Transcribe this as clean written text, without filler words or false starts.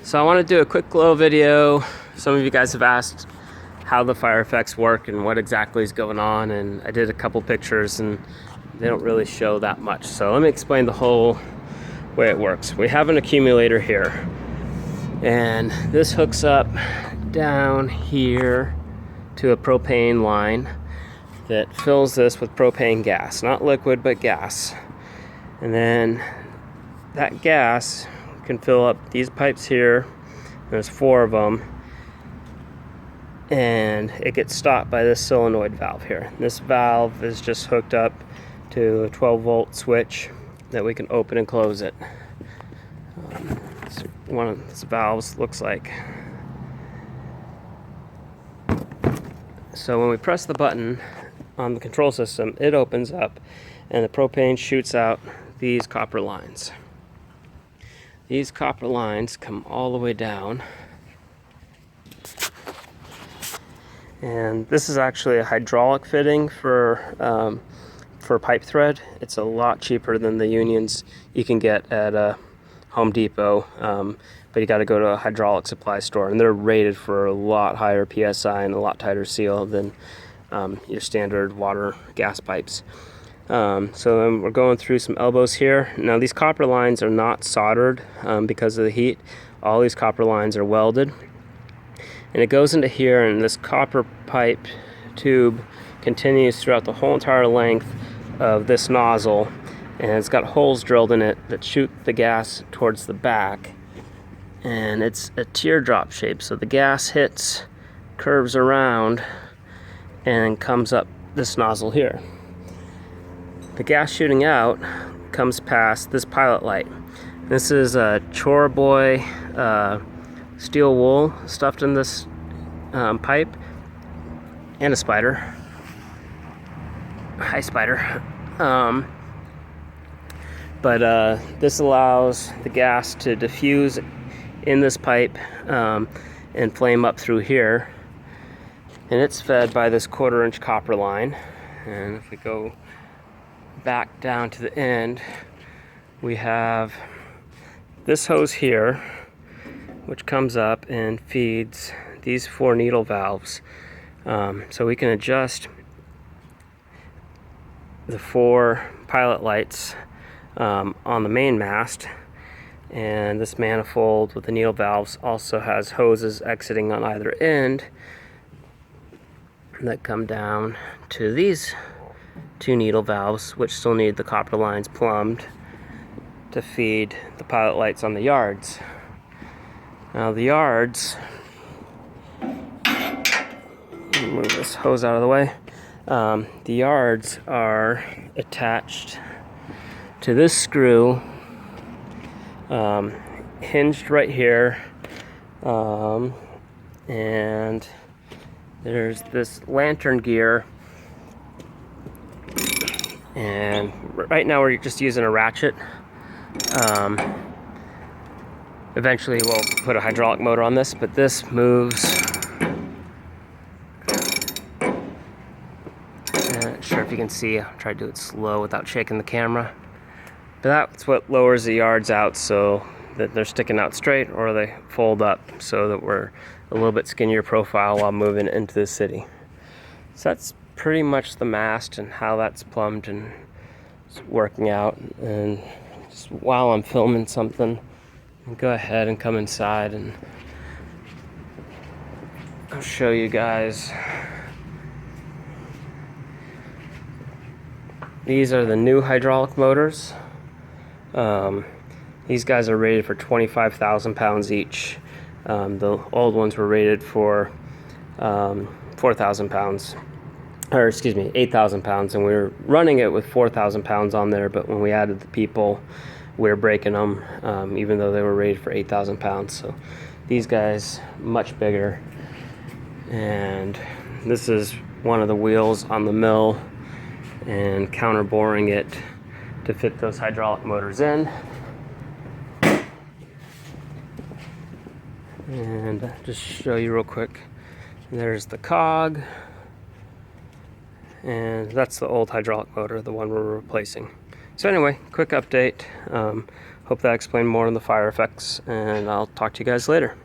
So I want to do a quick little video. Some of you guys have asked how the fire effects work and what exactly is going on, and I did a couple pictures and they don't really show that much. So let me explain the whole way it works. We have an accumulator here, and this hooks up down here to a propane line that fills this with propane gas, not liquid but gas. And then that gas can fill up these pipes here. There's 4 of them, and it gets stopped by this solenoid valve here. This valve is just hooked up to a 12-volt switch that we can open and close it. So one of these valves looks like. So when we press the button on the control system, it opens up and the propane shoots out these copper lines. These copper lines come all the way down, and this is actually a hydraulic fitting for pipe thread. It's a lot cheaper than the unions you can get at Home Depot, but you got to go to a hydraulic supply store, and they're rated for a lot higher PSI and a lot tighter seal than your standard water gas pipes. So we're going through some elbows here. Now these copper lines are not soldered because of the heat. All these copper lines are welded, and it goes into here, and this copper pipe tube continues throughout the whole entire length of this nozzle, and it's got holes drilled in it that shoot the gas towards the back, and it's a teardrop shape, so the gas hits, curves around, and comes up this nozzle here. The gas shooting out comes past this pilot light. This is a Chore Boy steel wool stuffed in this pipe, and a spider. Hi, spider. But this allows the gas to diffuse in this pipe and flame up through here. And it's fed by this 1/4-inch copper line. And if we go back down to the end, we have this hose here, which comes up and feeds these 4 needle valves. So we can adjust the 4 pilot lights on the main mast, and this manifold with the needle valves also has hoses exiting on either end that come down to these 2 needle valves, which still need the copper lines plumbed to feed the pilot lights on the yards. Now the yards, move this hose out of the way. The yards are attached to this screw, hinged right here, and there's this lantern gear, and right now we're just using a ratchet. Eventually we'll put a hydraulic motor on this, but this moves. Not sure if you can see. I'll try to do it slow without shaking the camera. But that's what lowers the yards out so that they're sticking out straight, or they fold up so that we're a little bit skinnier profile while moving into the city. So that's pretty much the mast and how that's plumbed and working out. And just while I'm filming something, I'll go ahead and come inside and I'll show you guys. These are the new hydraulic motors. These guys are rated for 25,000 pounds each. The old ones were rated for 4,000 pounds, or excuse me, 8,000 pounds, and we were running it with 4,000 pounds on there, but when we added the people, we were breaking them, even though they were rated for 8,000 pounds. So these guys, much bigger. And this is one of the wheels on the mill, and counter boring it to fit those hydraulic motors in. And just show you real quick, there's the cog, and that's the old hydraulic motor, the one we're replacing. So anyway, quick update. Hope that explained more on the fire effects, and I'll talk to you guys later.